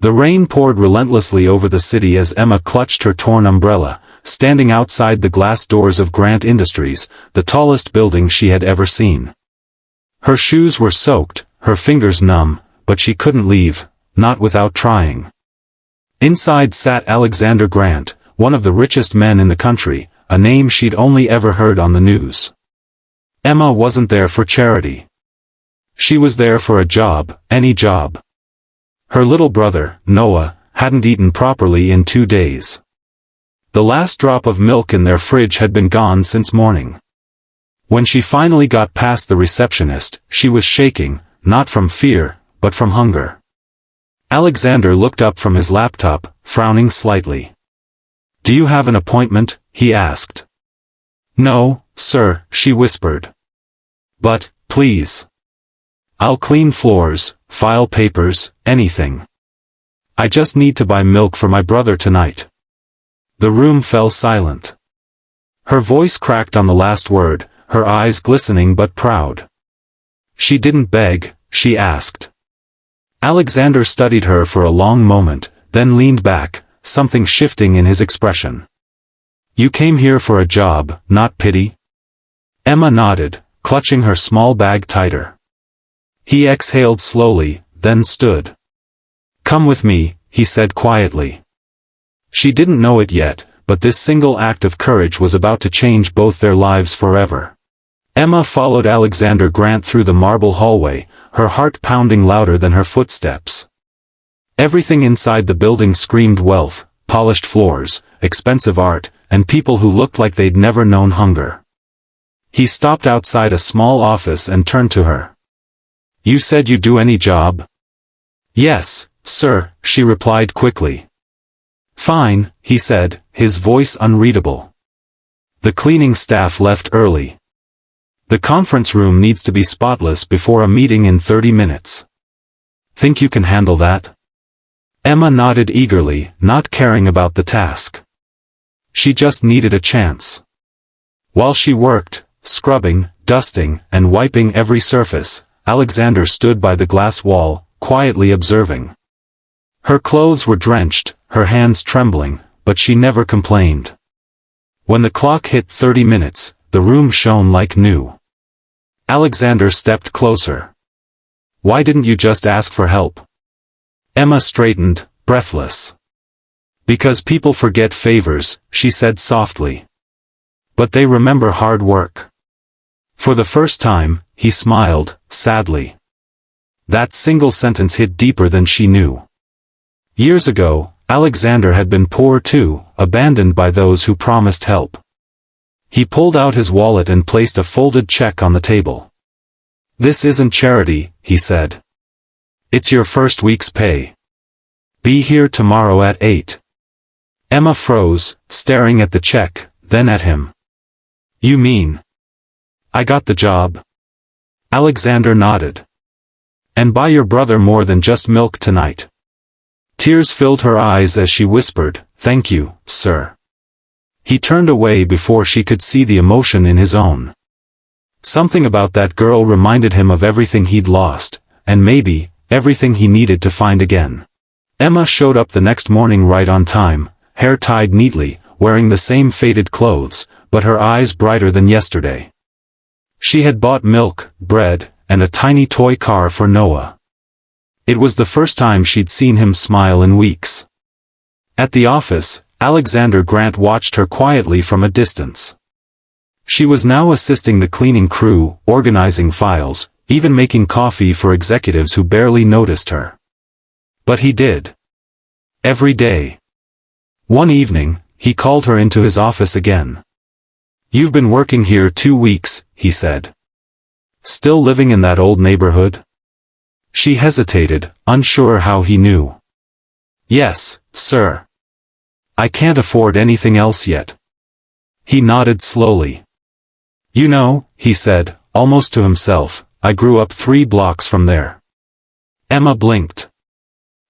The rain poured relentlessly over the city as Emma clutched her torn umbrella, standing outside the glass doors of Grant Industries, the tallest building she had ever seen. Her shoes were soaked, her fingers numb, but she couldn't leave, not without trying. Inside sat Alexander Grant, one of the richest men in the country, a name she'd only ever heard on the news. Emma wasn't there for charity. She was there for a job, any job. Her little brother, Noah, hadn't eaten properly in 2 days. The last drop of milk in their fridge had been gone since morning. When she finally got past the receptionist, she was shaking, not from fear, but from hunger. Alexander looked up from his laptop, frowning slightly. "Do you have an appointment?" he asked. "No, sir," she whispered. "But, please. I'll clean floors, file papers, anything. I just need to buy milk for my brother tonight." The room fell silent. Her voice cracked on the last word, her eyes glistening but proud. "She didn't beg, she asked." Alexander studied her for a long moment, then leaned back, something shifting in his expression. "You came here for a job, not pity?" Emma nodded, clutching her small bag tighter. He exhaled slowly, then stood. "Come with me," he said quietly. She didn't know it yet, but this single act of courage was about to change both their lives forever. Emma followed Alexander Grant through the marble hallway, her heart pounding louder than her footsteps. Everything inside the building screamed wealth, polished floors, expensive art, and people who looked like they'd never known hunger. He stopped outside a small office and turned to her. "You said you'd do any job?" "Yes, sir," she replied quickly. "Fine," he said, his voice unreadable. The cleaning staff left early. "The conference room needs to be spotless before a meeting in 30 minutes. Think you can handle that?" Emma nodded eagerly, not caring about the task. She just needed a chance. While she worked, scrubbing, dusting, and wiping every surface, Alexander stood by the glass wall, quietly observing. Her clothes were drenched, her hands trembling, but she never complained. When the clock hit 30 minutes, the room shone like new. Alexander stepped closer. "Why didn't you just ask for help?" Emma straightened, breathless. "Because people forget favors," she said softly. "But they remember hard work." For the first time, he smiled, sadly. That single sentence hit deeper than she knew. Years ago, Alexander had been poor too, abandoned by those who promised help. He pulled out his wallet and placed a folded check on the table. "This isn't charity," he said. "It's your first week's pay. Be here tomorrow at 8. Emma froze, staring at the check, then at him. "You mean I got the job?" Alexander nodded. "And buy your brother more than just milk tonight." Tears filled her eyes as she whispered, "Thank you, sir." He turned away before she could see the emotion in his own. Something about that girl reminded him of everything he'd lost, and maybe, everything he needed to find again. Emma showed up the next morning right on time, hair tied neatly, wearing the same faded clothes, but her eyes brighter than yesterday. She had bought milk, bread, and a tiny toy car for Noah. It was the first time she'd seen him smile in weeks. At the office, Alexander Grant watched her quietly from a distance. She was now assisting the cleaning crew, organizing files, even making coffee for executives who barely noticed her. But he did. Every day. One evening, he called her into his office again. "You've been working here 2 weeks, he said. "Still living in that old neighborhood?" She hesitated, unsure how he knew. "Yes, sir. I can't afford anything else yet." He nodded slowly. "You know," he said, almost to himself, "I grew up 3 blocks from there." Emma blinked.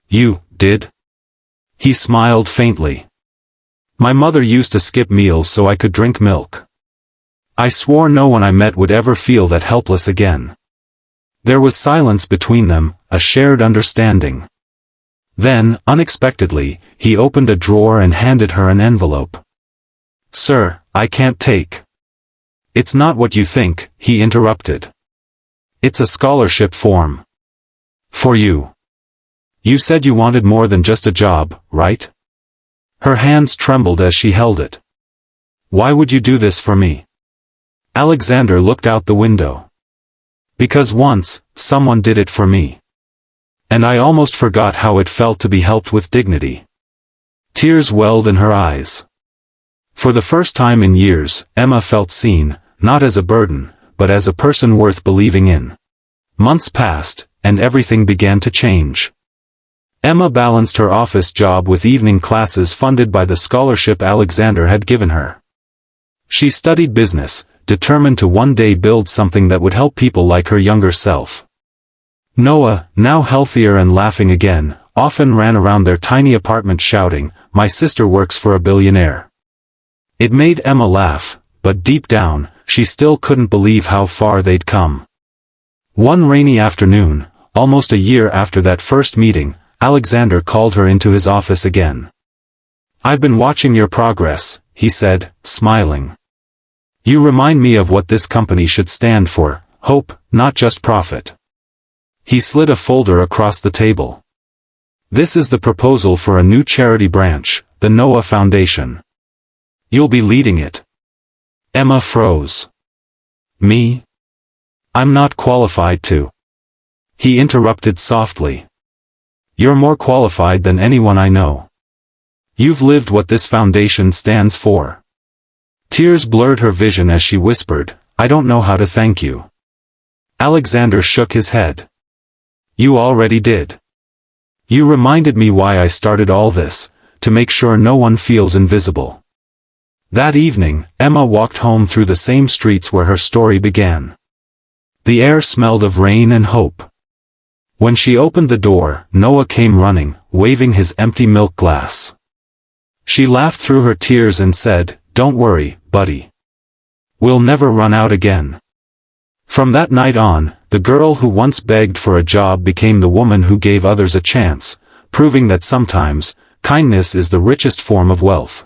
"You did?" He smiled faintly. "My mother used to skip meals so I could drink milk. I swore no one I met would ever feel that helpless again." There was silence between them, a shared understanding. Then, unexpectedly, he opened a drawer and handed her an envelope. "Sir, I can't take." "It's not what you think," he interrupted. "It's a scholarship form. For you. You said you wanted more than just a job, right?" Her hands trembled as she held it. "Why would you do this for me?" Alexander looked out the window. "Because once, someone did it for me. And I almost forgot how it felt to be helped with dignity." Tears welled in her eyes. For the first time in years, Emma felt seen, not as a burden, but as a person worth believing in. Months passed, and everything began to change. Emma balanced her office job with evening classes funded by the scholarship Alexander had given her. She studied business, determined to one day build something that would help people like her younger self. Noah, now healthier and laughing again, often ran around their tiny apartment shouting, "My sister works for a billionaire." It made Emma laugh, but deep down, she still couldn't believe how far they'd come. One rainy afternoon, almost a year after that first meeting, Alexander called her into his office again. "I've been watching your progress," he said, smiling. "You remind me of what this company should stand for, hope, not just profit." He slid a folder across the table. "This is the proposal for a new charity branch, the Noah Foundation. You'll be leading it." Emma froze. "Me? I'm not qualified to." He interrupted softly. "You're more qualified than anyone I know. You've lived what this foundation stands for." Tears blurred her vision as she whispered, "I don't know how to thank you." Alexander shook his head. "You already did. You reminded me why I started all this, to make sure no one feels invisible." That evening, Emma walked home through the same streets where her story began. The air smelled of rain and hope. When she opened the door, Noah came running, waving his empty milk glass. She laughed through her tears and said, "Don't worry, buddy. We'll never run out again." From that night on, the girl who once begged for a job became the woman who gave others a chance, proving that sometimes, kindness is the richest form of wealth.